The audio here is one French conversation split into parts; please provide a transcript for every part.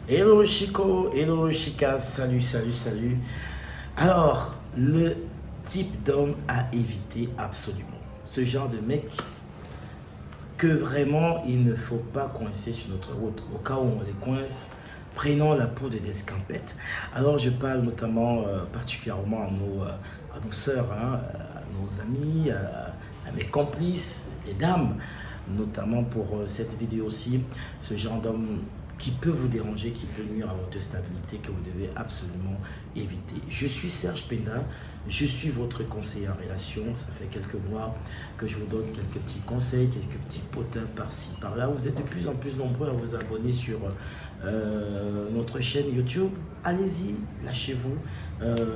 Hello Chico, hello Chica, salut, salut, salut. Alors, le type d'homme à éviter absolument. Ce genre de mec que vraiment il ne faut pas coincer sur notre route. Au cas où on les coince, prenons la peau de l'escampette. Alors je parle notamment particulièrement à nos sœurs, hein, à nos amis, à mes complices, les dames, notamment pour cette vidéo-ci, ce genre d'homme qui peut vous déranger, qui peut nuire à votre stabilité, que vous devez absolument éviter. Je suis Serge Penda, je suis votre conseiller en relation. Ça fait quelques mois que je vous donne quelques petits conseils, quelques petits potins par-ci, par-là. Vous êtes de plus en plus nombreux à vous abonner sur notre chaîne YouTube. Allez-y, lâchez-vous,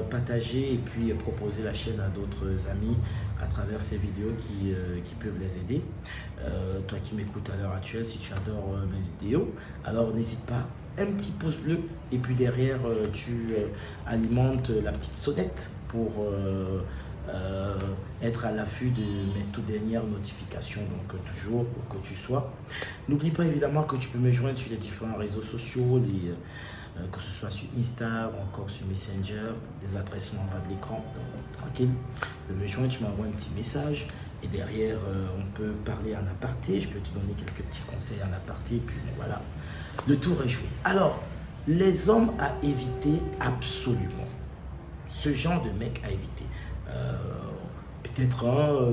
partagez et puis proposez la chaîne à d'autres amis à travers ces vidéos qui peuvent les aider. Toi qui m'écoutes à l'heure actuelle, si tu adores mes vidéos, alors n'hésite pas, un petit pouce bleu et puis derrière tu alimentes la petite sonnette pour être à l'affût de mes toutes dernières notifications, donc toujours où que tu sois. N'oublie pas évidemment que tu peux me joindre sur les différents réseaux sociaux, que ce soit sur Insta ou encore sur Messenger. Les adresses sont en bas de l'écran, donc tranquille. Tu peux me joindre, tu m'envoies un petit message et derrière on peut parler en aparté. Je peux te donner quelques petits conseils en aparté, puis bon, voilà, le tour est joué. Alors, les hommes à éviter absolument. Ce genre de mec à éviter. Peut-être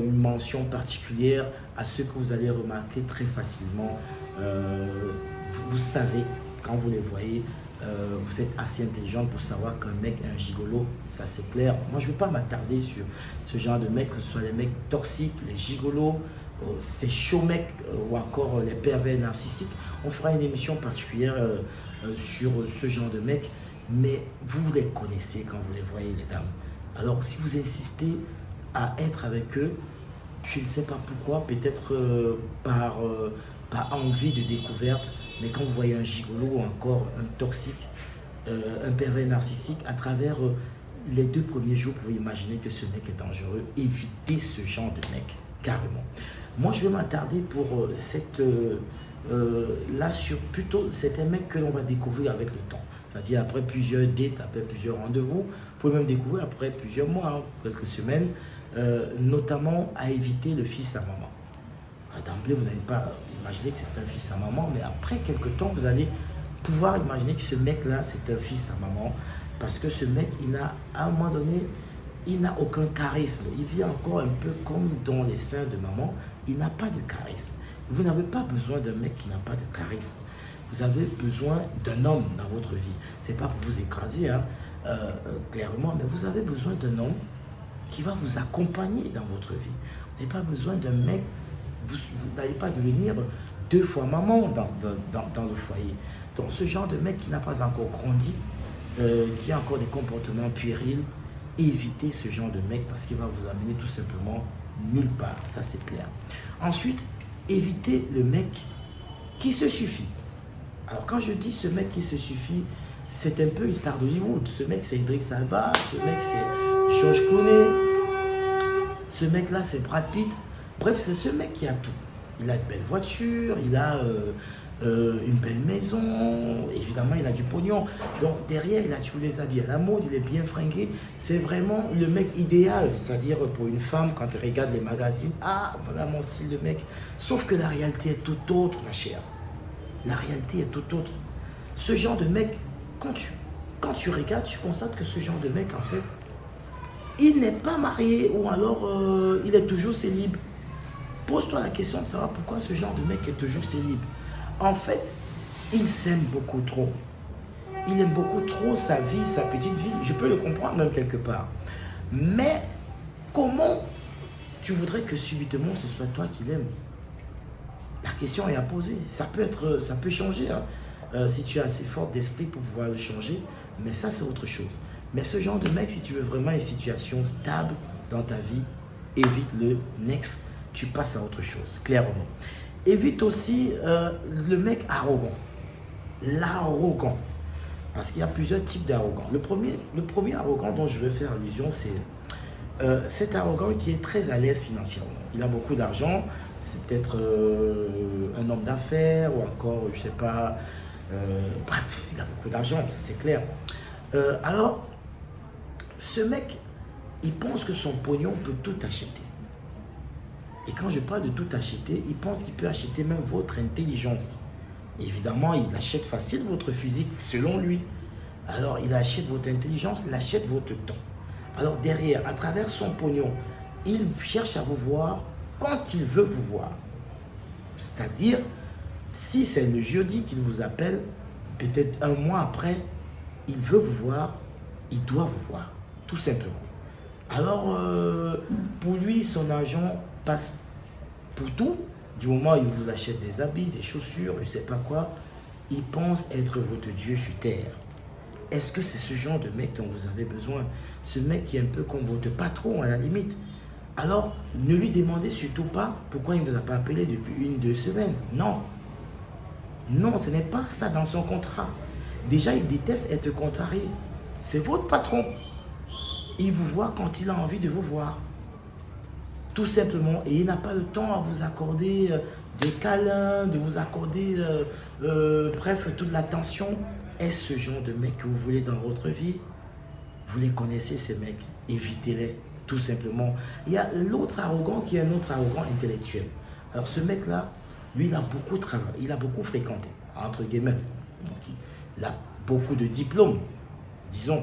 une mention particulière à ceux que vous allez remarquer très facilement. Vous savez, quand vous les voyez, vous êtes assez intelligent pour savoir qu'un mec est un gigolo, ça c'est clair. Moi je ne veux pas m'attarder sur ce genre de mecs, que ce soit les mecs toxiques, les gigolos, ces chauds mecs ou encore les pervers narcissiques. On fera une émission particulière sur ce genre de mecs, mais vous les connaissez quand vous les voyez, les dames. Alors si vous insistez à être avec eux, je ne sais pas pourquoi, peut-être par envie de découverte, mais quand vous voyez un gigolo ou encore un toxique, un pervers narcissique, à travers les 2 premiers jours, vous pouvez imaginer que ce mec est dangereux. Évitez ce genre de mec, carrément. Moi, je vais m'attarder pour là sur plutôt, c'est un mec que l'on va découvrir avec le temps. C'est-à-dire après plusieurs dates, après plusieurs rendez-vous, vous pouvez même découvrir après plusieurs mois, hein, quelques semaines, notamment à éviter le fils à maman. D'emblée, vous n'allez pas imaginer que c'est un fils à maman, mais après quelques temps, vous allez pouvoir imaginer que ce mec-là, c'est un fils à maman, parce que ce mec, il n'a, à un moment donné, il n'a aucun charisme. Il vit encore un peu comme dans les seins de maman, il n'a pas de charisme. Vous n'avez pas besoin d'un mec qui n'a pas de charisme. Vous avez besoin d'un homme dans votre vie. Ce n'est pas pour vous écraser, hein, clairement, mais vous avez besoin d'un homme qui va vous accompagner dans votre vie. Vous n'avez pas besoin d'un mec, vous n'allez pas devenir 2 fois maman dans le foyer. Donc ce genre de mec qui n'a pas encore grandi, qui a encore des comportements puérils, évitez ce genre de mec parce qu'il va vous amener tout simplement nulle part, ça c'est clair. Ensuite, évitez le mec qui se suffit. Alors quand je dis ce mec qui se suffit, c'est un peu une star d'Hollywood. Ce mec c'est Idris Elba, ce mec c'est George Clooney, ce mec là c'est Brad Pitt. Bref, c'est ce mec qui a tout. Il a de belles voitures, il a une belle maison, évidemment il a du pognon. Donc derrière il a tous les habits à la mode, il est bien fringué. C'est vraiment le mec idéal, c'est-à-dire pour une femme quand elle regarde les magazines, ah voilà mon style de mec. Sauf que la réalité est tout autre, ma chère. La réalité est tout autre. Ce genre de mec, quand tu regardes, tu constates que ce genre de mec, en fait, il n'est pas marié ou alors il est toujours célib. Pose-toi la question de savoir pourquoi ce genre de mec est toujours célib. En fait, il s'aime beaucoup trop. Il aime beaucoup trop sa vie, sa petite vie. Je peux le comprendre même quelque part. Mais comment tu voudrais que subitement ce soit toi qui l'aimes? La question est à poser. Ça peut changer, hein, si tu es assez fort d'esprit pour pouvoir le changer. Mais ça, c'est autre chose. Mais ce genre de mec, si tu veux vraiment une situation stable dans ta vie, évite-le. Next, tu passes à autre chose, clairement. Évite aussi le mec arrogant. L'arrogant. Parce qu'il y a plusieurs types d'arrogants. Le premier arrogant dont je veux faire allusion, c'est cet arrogant qui est très à l'aise financièrement. Il a beaucoup d'argent, c'est peut-être un homme d'affaires ou encore, je ne sais pas, bref, il a beaucoup d'argent, ça c'est clair. Alors, ce mec, il pense que son pognon peut tout acheter. Et quand je parle de tout acheter, il pense qu'il peut acheter même votre intelligence. Évidemment, il achète facile votre physique selon lui. Alors, il achète votre intelligence, il achète votre temps. Alors, derrière, à travers son pognon, il cherche à vous voir quand il veut vous voir. C'est-à-dire, si c'est le jeudi qu'il vous appelle, peut-être un mois après, il veut vous voir, il doit vous voir, tout simplement. Alors, pour lui, son argent passe pour tout. Du moment où il vous achète des habits, des chaussures, je ne sais pas quoi, il pense être votre Dieu sur terre. Est-ce que c'est ce genre de mec dont vous avez besoin? Ce mec qui est un peu comme votre patron à la limite. Alors, ne lui demandez surtout pas pourquoi il ne vous a pas appelé depuis 1-2 semaines. Non. Non, ce n'est pas ça dans son contrat. Déjà, il déteste être contrarié. C'est votre patron. Il vous voit quand il a envie de vous voir. Tout simplement. Et il n'a pas le temps à vous accorder des câlins, de vous accorder, bref, toute l'attention. Est-ce ce genre de mec que vous voulez dans votre vie? Vous les connaissez, ces mecs. Évitez-les, tout simplement. Il y a l'autre arrogant qui est un autre arrogant intellectuel. Alors, ce mec-là, lui, il a beaucoup travaillé, il a beaucoup fréquenté, entre guillemets. Donc, il a beaucoup de diplômes, disons.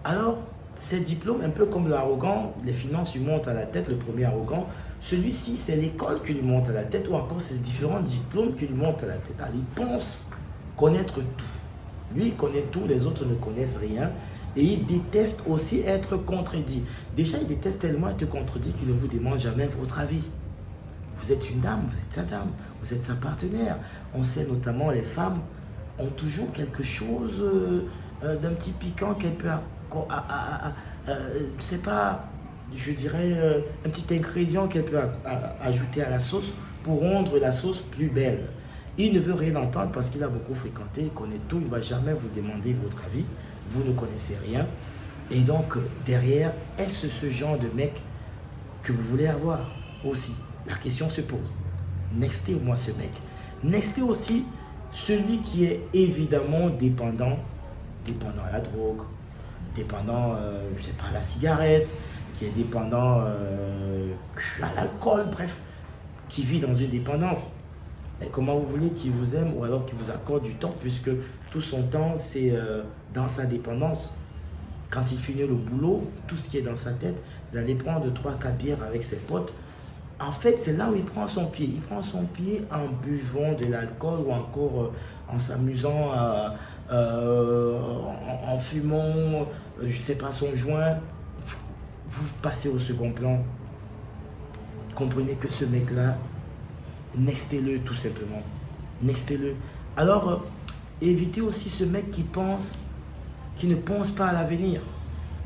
Alors, ces diplômes, un peu comme l'arrogant, les finances lui montent à la tête, le premier arrogant. Celui-ci, c'est l'école qui lui monte à la tête ou encore ces différents diplômes qui lui montent à la tête. Alors, il pense connaître tout. Lui, il connaît tout, les autres ne connaissent rien. Et il déteste aussi être contredit. Déjà, il déteste tellement être contredit qu'il ne vous demande jamais votre avis. Vous êtes une dame, vous êtes sa dame, vous êtes sa partenaire. On sait notamment, les femmes ont toujours quelque chose d'un petit piquant qu'elle peut c'est pas, je dirais, un petit ingrédient qu'elle peut ajouter à la sauce pour rendre la sauce plus belle. Il ne veut rien entendre parce qu'il a beaucoup fréquenté, il connaît tout, il ne va jamais vous demander votre avis, vous ne connaissez rien. Et donc, derrière, est-ce ce genre de mec que vous voulez avoir aussi? La question se pose. Nextez au moins ce mec. Nextez aussi celui qui est évidemment dépendant à la drogue, dépendant, je sais pas, à la cigarette, qui est dépendant à l'alcool, bref, qui vit dans une dépendance. Et comment vous voulez qu'il vous aime ou alors qu'il vous accorde du temps, puisque tout son temps, c'est dans sa dépendance. Quand il finit le boulot, tout ce qui est dans sa tête, vous allez prendre 3-4 bières avec ses potes. En fait, c'est là où il prend son pied. Il prend son pied en buvant de l'alcool ou encore en s'amusant, en fumant, je ne sais pas, son joint. Vous passez au second plan. Comprenez que ce mec-là, nextez-le tout simplement. Nextez-le. Alors, évitez aussi ce mec qui ne pense pas à l'avenir.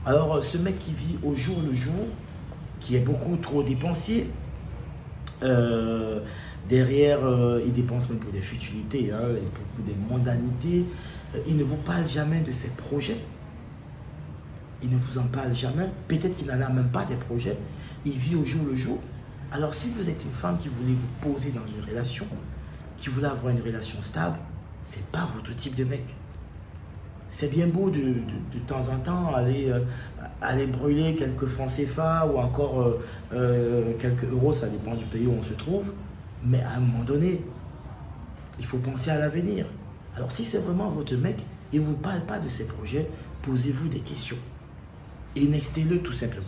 Alors, ce mec qui vit au jour le jour, qui est beaucoup trop dépensier, derrière, il dépense même pour des futilités, hein, et pour des mondanités. Il ne vous parle jamais de ses projets. Il ne vous en parle jamais. Peut-être qu'il n'en a même pas des projets. Il vit au jour le jour. Alors, si vous êtes une femme qui voulait vous poser dans une relation, qui voulait avoir une relation stable, c'est pas votre type de mec. C'est bien beau de temps en temps aller brûler quelques francs CFA ou encore quelques euros, ça dépend du pays où on se trouve. Mais à un moment donné, il faut penser à l'avenir. Alors si c'est vraiment votre mec, il ne vous parle pas de ses projets, posez-vous des questions. Et nextez-le tout simplement.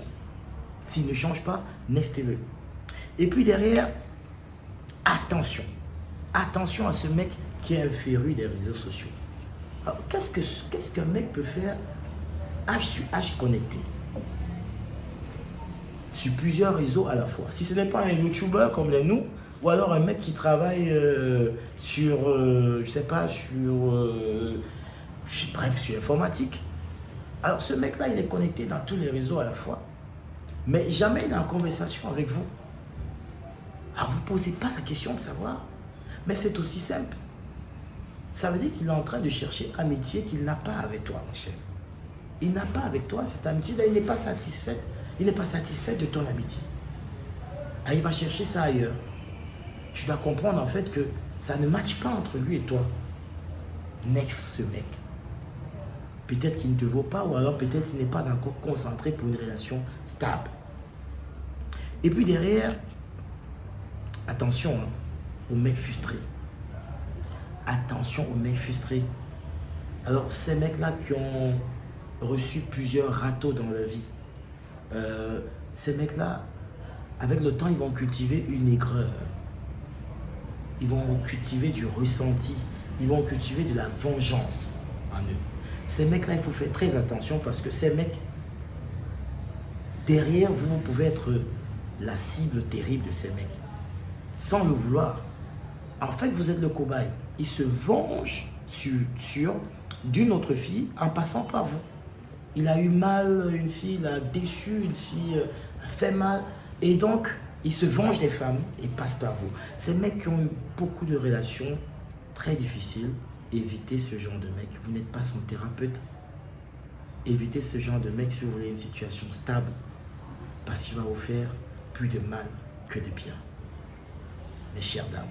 S'il ne change pas, nextez-le. Et puis derrière, attention. Attention à ce mec qui est un féru des réseaux sociaux. Alors, qu'est-ce qu'un mec peut faire H sur H connecté sur plusieurs réseaux à la fois? Si ce n'est pas un YouTuber comme les nous, ou alors un mec qui travaille sur, je sais pas, bref, sur informatique. Alors ce mec-là, il est connecté dans tous les réseaux à la fois, mais jamais il est en conversation avec vous. Alors vous ne posez pas la question de savoir, mais c'est aussi simple. Ça veut dire qu'il est en train de chercher amitié qu'il n'a pas avec toi, mon cher. Il n'a pas avec toi cette amitié, il n'est pas satisfait. Il n'est pas satisfait de ton amitié. Ah, il va chercher ça ailleurs. Tu dois comprendre en fait que ça ne matche pas entre lui et toi. Next ce mec. peut-être qu'il ne te vaut pas, ou alors peut-être qu'il n'est pas encore concentré pour une relation stable. Et puis derrière, attention hein, aux mecs frustrés. Attention aux mecs frustrés. Alors, ces mecs-là qui ont reçu plusieurs râteaux dans leur vie, ces mecs-là, avec le temps, ils vont cultiver une aigreur. Ils vont cultiver du ressenti. Ils vont cultiver de la vengeance en eux. Ces mecs-là, il faut faire très attention parce que ces mecs, derrière vous, vous pouvez être la cible terrible de ces mecs. Sans le vouloir. En fait, vous êtes le cobaye. Ils se vengent sur d'une autre fille en passant par vous. Il a eu mal, une fille l'a déçu, une fille a fait mal. Et donc, il se venge des femmes et passe par vous. Ces mecs qui ont eu beaucoup de relations très difficiles, évitez ce genre de mec. Vous n'êtes pas son thérapeute. Évitez ce genre de mec si vous voulez une situation stable. Parce qu'il va vous faire plus de mal que de bien. Mes chères dames.